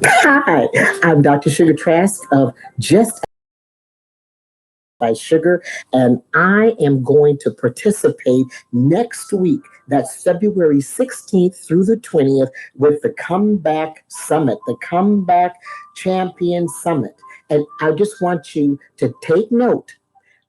Hi, I'm Dr. Sugar Trask of Just by Sugar, and I am going to participate next week. That's February 16th through the 20th with the Comeback Summit, the Comeback Champion Summit. And I just want you to take note.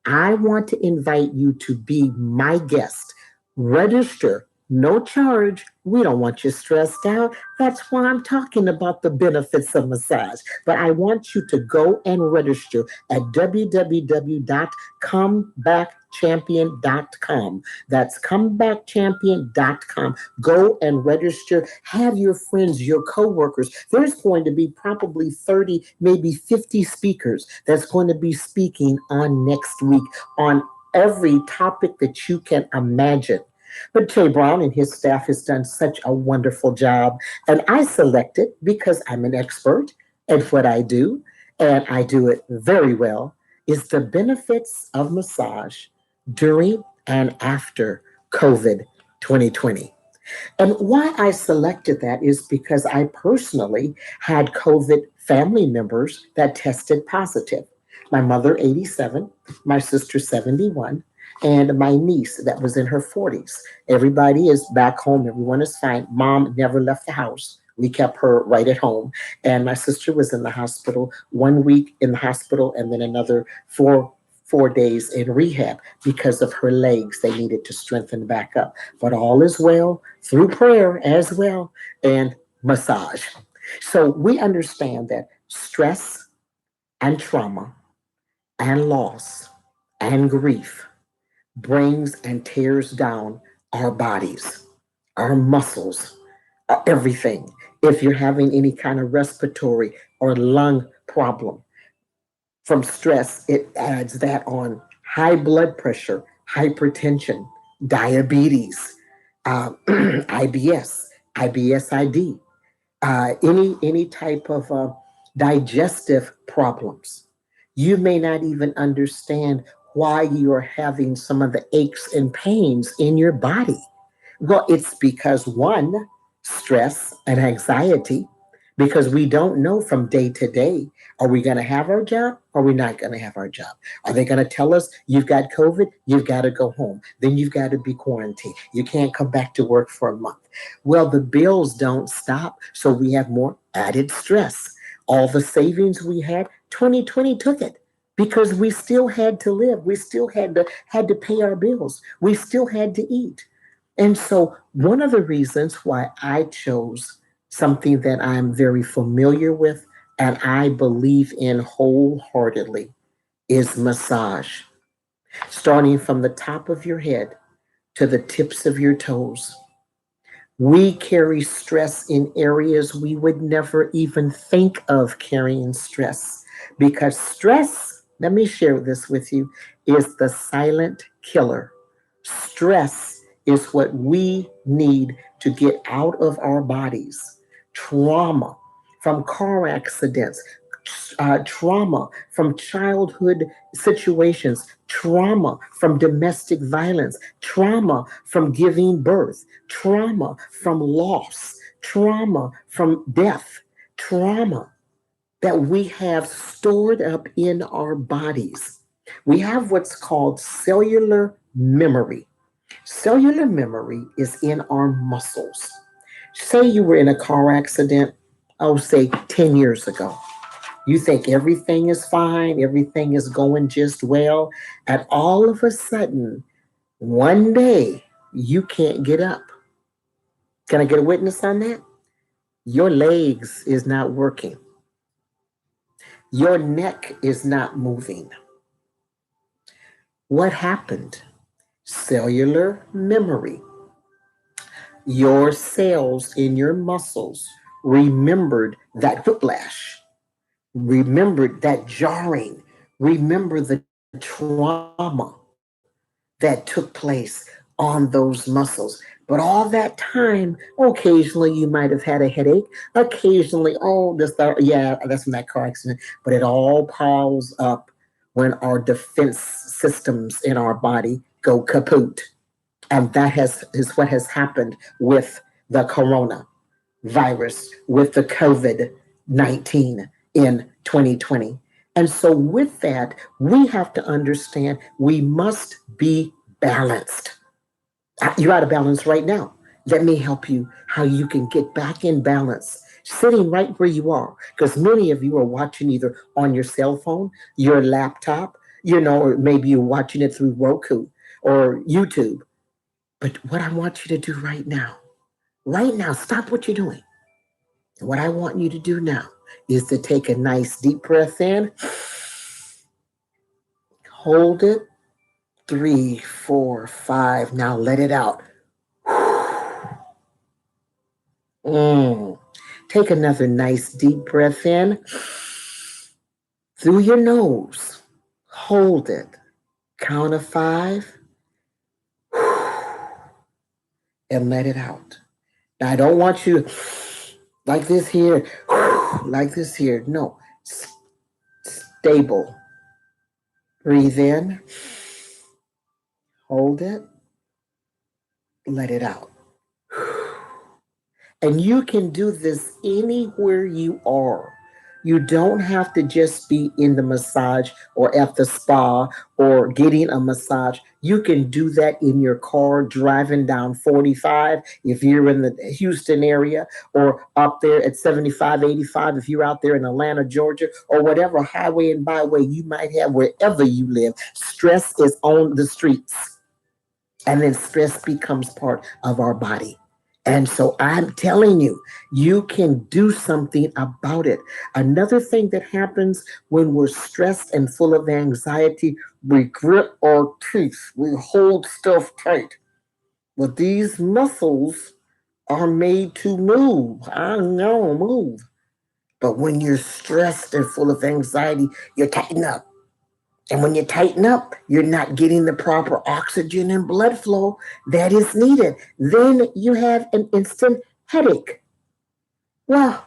I want to invite you to be my guest. Register, no charge. We don't want you stressed out. That's why I'm talking about the benefits of massage. But I want you to go and register at www.comebackchampion.com. That's comebackchampion.com. Go and register. Have your friends, your coworkers. There's going to be probably 30, maybe 50 speakers that's going to be speaking on next week on every topic that you can imagine. But Jay Brown and his staff has done such a wonderful job. And I selected because I'm an expert at what I do, and I do it very well, is the benefits of massage during and after COVID 2020. And why I selected that is because I personally had COVID family members that tested positive. My mother, 87, my sister, 71, and my niece that was in her 40s. Everybody is back home. Everyone is fine. Mom never left the house. We kept her right at home. And my sister was in the hospital 1 week in the hospital and then another four days in rehab because of her legs. They needed to strengthen back up. But all is well through prayer as well and massage. So we understand that stress and trauma and loss and grief brings and tears down our bodies, our muscles, everything. If you're having any kind of respiratory or lung problem from stress, it adds that on high blood pressure, hypertension, diabetes, IBS, IBSID, any type of digestive problems. You may not even understand why you are having some of the aches and pains in your body. Well, it's because one, stress and anxiety, because we don't know from day to day, are we going to have our job? Or are we not going to have our job? Are they going to tell us you've got COVID? You've got to go home. Then you've got to be quarantined. You can't come back to work for a month. Well, the bills don't stop. So we have more added stress. All the savings we had, 2020 took it because we still had to live. We still had to pay our bills. We still had to eat. And so one of the reasons why I chose something that I'm very familiar with and I believe in wholeheartedly is massage, starting from the top of your head to the tips of your toes. We carry stress in areas we would never even think of carrying stress because stress, let me share this with you, is the silent killer. Stress is what we need to get out of our bodies. Trauma from car accidents, trauma from childhood situations, trauma from domestic violence, trauma from giving birth, trauma from loss, trauma from death, trauma that we have stored up in our bodies. We have what's called cellular memory. Cellular memory is in our muscles. Say you were in a car accident, oh, say 10 years ago. You think everything is fine, everything is going just well, and all of a sudden, one day, you can't get up. Can I get a witness on that? Your legs is not working. Your neck is not moving. What happened? Cellular memory. Your cells in your muscles remembered that whiplash, remembered that jarring, remember the trauma that took place on those muscles. But all that time, occasionally you might have had a headache. Occasionally, yeah, that's from that car accident. But it all piles up when our defense systems in our body go kaput. And is what has happened with the corona virus, with the COVID 19 in 2020. And so, with that, we have to understand we must be balanced. You're out of balance right now. Let me help you how you can get back in balance, sitting right where you are. Because many of you are watching either on your cell phone, your laptop, or maybe you're watching it through Roku or YouTube. But what I want you to do right now, stop what you're doing. What I want you to do now is to take a nice deep breath in, hold it, 3, 4, 5. Now let it out. Mm. Take another nice deep breath in through your nose. Hold it. Count of 5 and let it out. Now, I don't want you like this here, like this here. No. Stable. Breathe in. Hold it. Let it out. And you can do this anywhere you are. You don't have to just be in the massage or at the spa or getting a massage. You can do that in your car driving down 45 if you're in the Houston area, or up there at 75, 85 if you're out there in Atlanta, Georgia, or whatever highway and byway you might have wherever you live. Stress is on the streets. And then stress becomes part of our body. And so I'm telling you, you can do something about it. Another thing that happens when we're stressed and full of anxiety, we grip our teeth, we hold stuff tight. But these muscles are made to move. I know, move. But when you're stressed and full of anxiety, you tighten up. And when you tighten up, you're not getting the proper oxygen and blood flow that is needed. Then you have an instant headache. Well,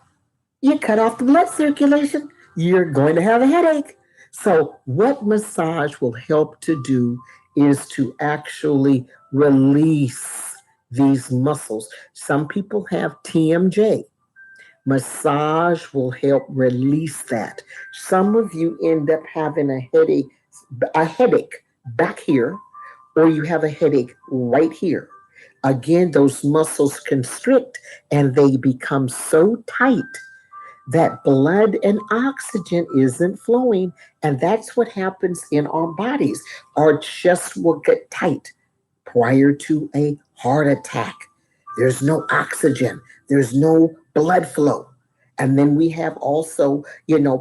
you cut off the blood circulation, you're going to have a headache. So, what massage will help to do is to actually release these muscles. Some people have TMJ. Massage will help release that. Some of you end up having a headache back here, or you have a headache right here. Again, those muscles constrict and they become so tight that blood and oxygen isn't flowing. And that's what happens in our bodies. Our chest will get tight prior to a heart attack. There's no oxygen, there's no blood flow. And then we have also,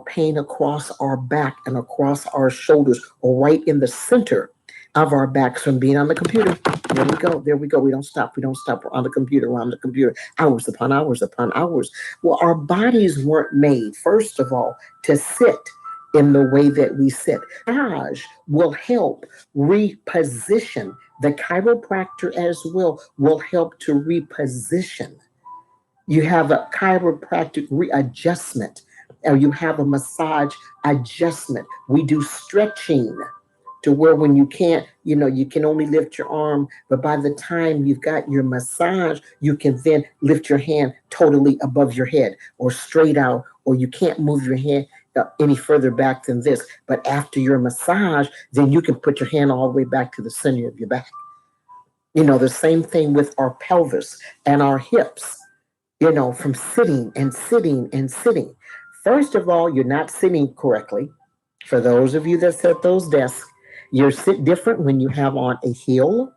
pain across our back and across our shoulders, or right in the center of our backs from being on the computer. There we go. There we go. We don't stop. We don't stop. We're on the computer. We're on the computer. Hours upon hours upon hours. Well, our bodies weren't made, first of all, to sit in the way that we sit. Massage will help reposition. The chiropractor as well will help to reposition. You have a chiropractic readjustment, or you have a massage adjustment. We do stretching to where when you can't, you can only lift your arm, but by the time you've got your massage, you can then lift your hand totally above your head or straight out, or you can't move your hand any further back than this. But after your massage, then you can put your hand all the way back to the center of your back. The same thing with our pelvis and our hips, from sitting and sitting and sitting. First of all, you're not sitting correctly. For those of you that sit at those desks, you sit different when you have on a heel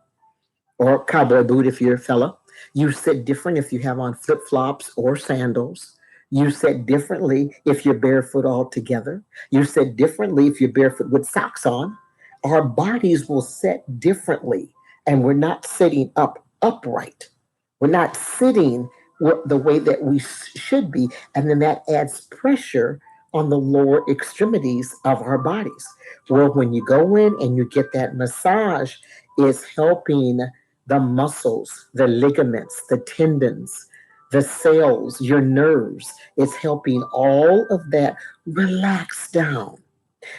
or a cowboy boot if you're a fella. You sit different if you have on flip flops or sandals. You sit differently if you're barefoot altogether. You sit differently if you're barefoot with socks on. Our bodies will sit differently, and we're not sitting upright. We're not sitting the way that we should be, and then that adds pressure on the lower extremities of our bodies. Well, when you go in and you get that massage, it's helping the muscles, the ligaments, the tendons, the cells, your nerves. It's helping all of that relax down.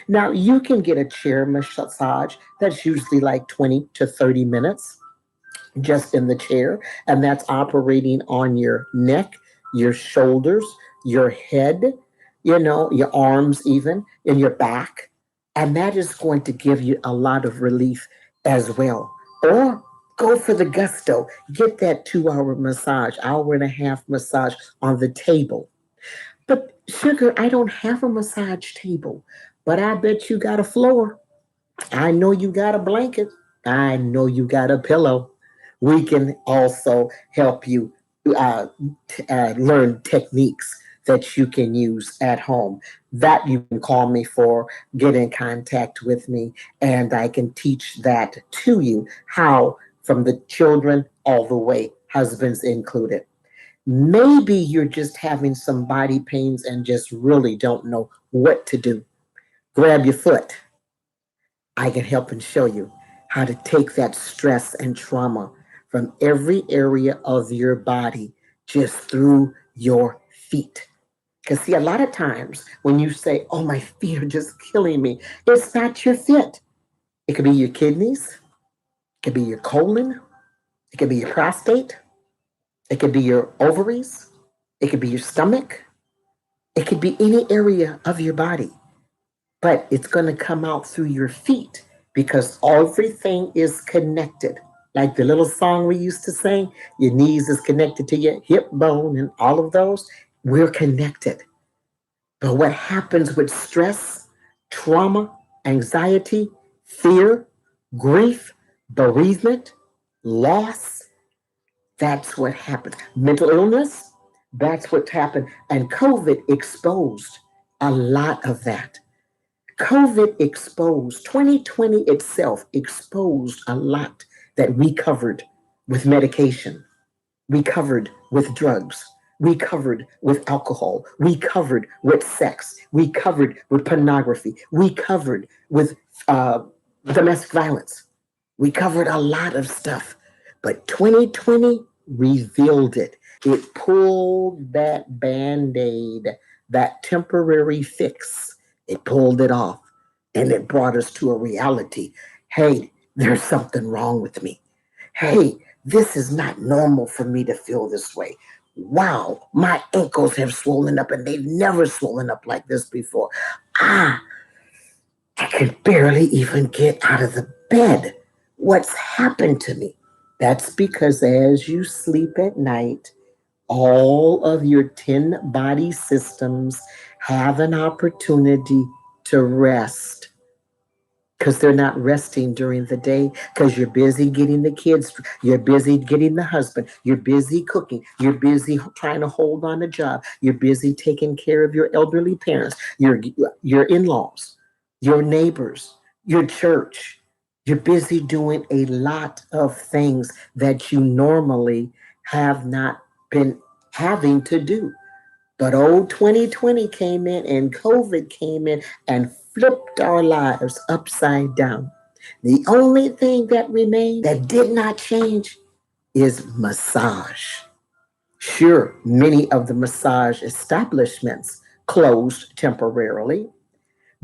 Now, you can get a chair massage that's usually like 20 to 30 minutes just in the chair, and that's operating on your neck, your shoulders, your head, your arms, even, and your back. And that is going to give you a lot of relief as well. Or go for the gusto. Get that 2 hour massage, hour and a half massage on the table. But, Sugar, I don't have a massage table, but I bet you got a floor. I know you got a blanket. I know you got a pillow. We can also help you uh, learn techniques that you can use at home. That you can call me for, get in contact with me, and I can teach that to you how, from the children all the way, husbands included. Maybe you're just having some body pains and just really don't know what to do. Grab your foot. I can help and show you how to take that stress and trauma from every area of your body just through your feet. Because, see, a lot of times when you say, oh, my feet are just killing me, it's not your feet. It could be your kidneys, it could be your colon, it could be your prostate, it could be your ovaries, it could be your stomach, it could be any area of your body, but it's going to come out through your feet because everything is connected. Like the little song we used to sing, your knees is connected to your hip bone and all of those. We're connected. But what happens with stress, trauma, anxiety, fear, grief, bereavement, loss, that's what happened. Mental illness, that's what happened. And COVID exposed a lot of that. COVID exposed, 2020 itself exposed a lot that we covered with medication, we covered with drugs, we covered with alcohol, we covered with sex, we covered with pornography, we covered with domestic violence. We covered a lot of stuff, but 2020 revealed it. It pulled that band aid, that temporary fix. It pulled it off and it brought us to a reality. Hey, there's something wrong with me. Hey, this is not normal for me to feel this way. Wow, my ankles have swollen up and they've never swollen up like this before. Ah, I can barely even get out of the bed. What's happened to me? That's because as you sleep at night, all of your 10 body systems have an opportunity to rest because they're not resting during the day because you're busy getting the kids, you're busy getting the husband, you're busy cooking, you're busy trying to hold on a job, you're busy taking care of your elderly parents, your in-laws, your neighbors, your church. You're busy doing a lot of things that you normally have not been having to do. But old 2020 came in and COVID came in and flipped our lives upside down. The only thing that remained that did not change is massage. Sure, many of the massage establishments closed temporarily,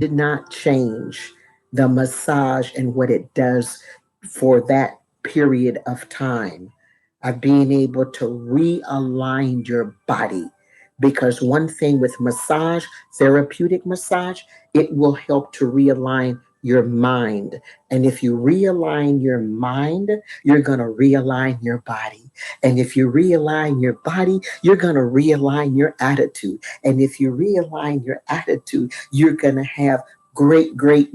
did not change the massage and what it does for that period of time of being able to realign your body. Because one thing with massage, therapeutic massage, it will help to realign your mind. And if you realign your mind, you're going to realign your body. And if you realign your body, you're going to realign your attitude. And if you realign your attitude, you're going to have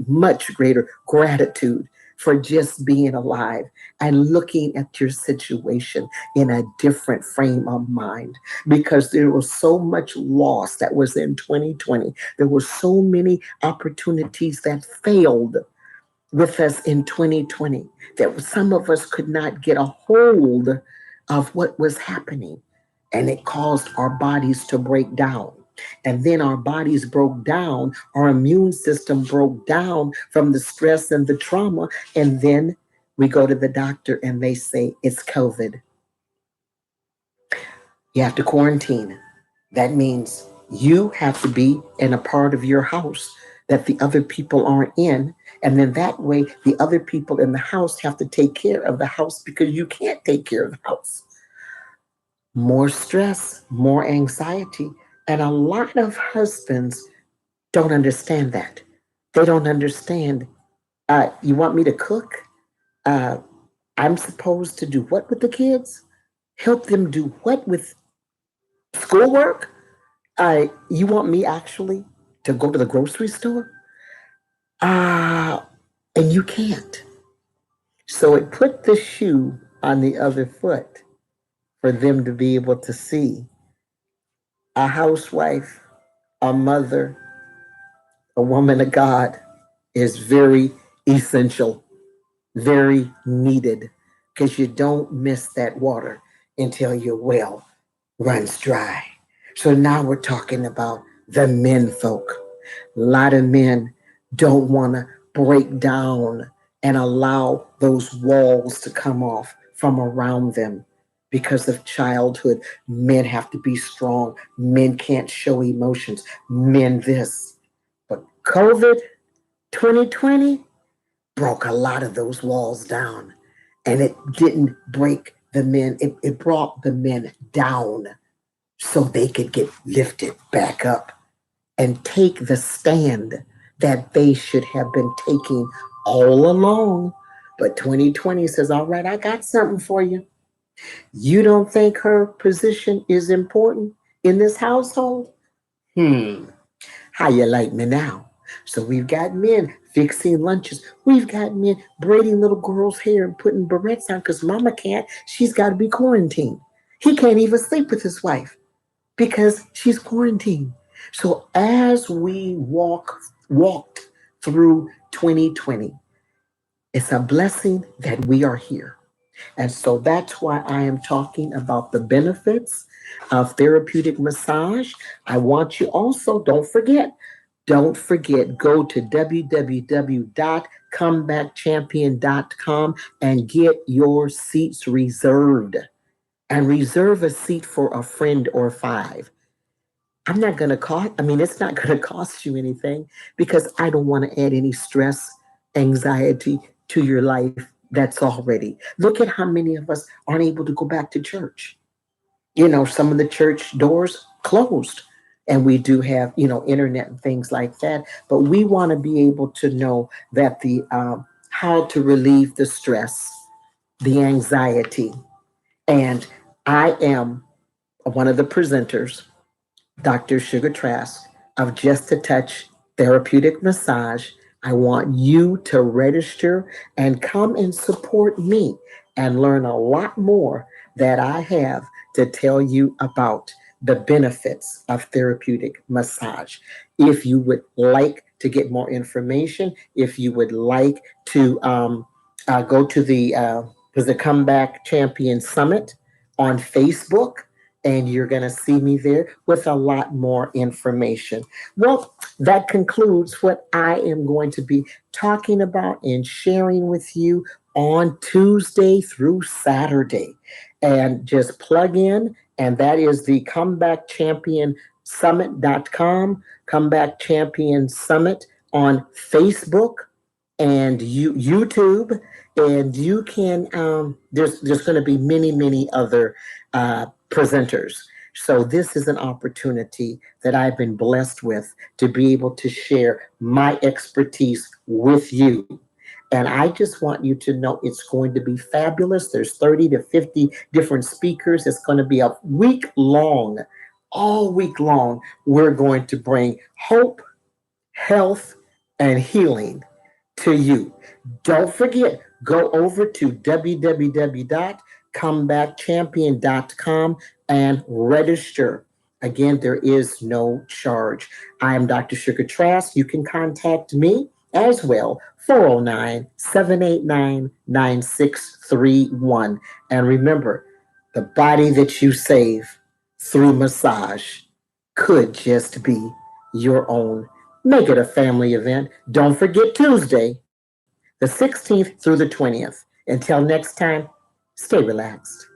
much greater gratitude for just being alive and looking at your situation in a different frame of mind because there was so much loss that was in 2020. There were so many opportunities that failed with us in 2020 that some of us could not get a hold of what was happening. And it caused our bodies to break down. And then our bodies broke down, our immune system broke down from the stress and the trauma. And then we go to the doctor and they say it's COVID. You have to quarantine. That means you have to be in a part of your house that the other people aren't in. And then that way, the other people in the house have to take care of the house because you can't take care of the house. More stress, more anxiety. And a lot of husbands don't understand that. They don't understand. You want me to cook? Uh, I'm supposed to do what with the kids? Help them do what with schoolwork? You want me actually to go to the grocery store? Ah, and you can't. So it put the shoe on the other foot for them to be able to see a housewife, a mother, a woman of God is very essential, very needed, because you don't miss that water until your well runs dry. So now we're talking about the men folk. A lot of men don't want to break down and allow those walls to come off from around them because of childhood. Men have to be strong. Men can't show emotions. Men this. But COVID 2020 broke a lot of those walls down. And it didn't break the men, it brought the men down so they could get lifted back up and take the stand that they should have been taking all along. But 2020 says, all right, I got something for you. You don't think her position is important in this household? Hmm. How you like me now? So we've got men fixing lunches. We've got men braiding little girls' hair and putting barrettes on because mama can't. She's got to be quarantined. He can't even sleep with his wife because she's quarantined. So as we walked through 2020, it's a blessing that we are here. And so that's why I am talking about the benefits of therapeutic massage. I want you also, don't forget, go to www.comebackchampion.com and get your seats reserved and reserve a seat for a friend or five. I'm not going to cost, I mean, it's not going to cost you anything because I don't want to add any stress, anxiety to your life that's already. Look at how many of us aren't able to go back to church. You know, some of the church doors closed and we do have, internet and things like that. But we want to be able to know that how to relieve the stress, the anxiety. And I am one of the presenters, Dr. Sugar Trask of Just a Touch Therapeutic Massage. I want you to register and come and support me and learn a lot more that I have to tell you about the benefits of therapeutic massage. If you would like to get more information, if you would like to go to the Comeback Champion Summit on Facebook, and you're going to see me there with a lot more information. Well, that concludes what I am going to be talking about and sharing with you on Tuesday through Saturday. And just plug in, and that is the ComebackChampionSummit.com, Comeback Champion Summit on Facebook and YouTube, and you can. There's going to be many other presenters. So this is an opportunity that I've been blessed with to be able to share my expertise with you. And I just want you to know it's going to be fabulous. There's 30 to 50 different speakers. It's going to be a week long, all week long. We're going to bring hope, health, and healing to you. Don't forget, go over to www.comebackchampion.com and register. Again, there is no charge. I am Dr. Sugar Trask. You can contact me as well, 409-789-9631. And remember, the body that you save through massage could just be your own. Make it a family event. Don't forget Tuesday, the 16th through the 20th. Until next time, stay relaxed.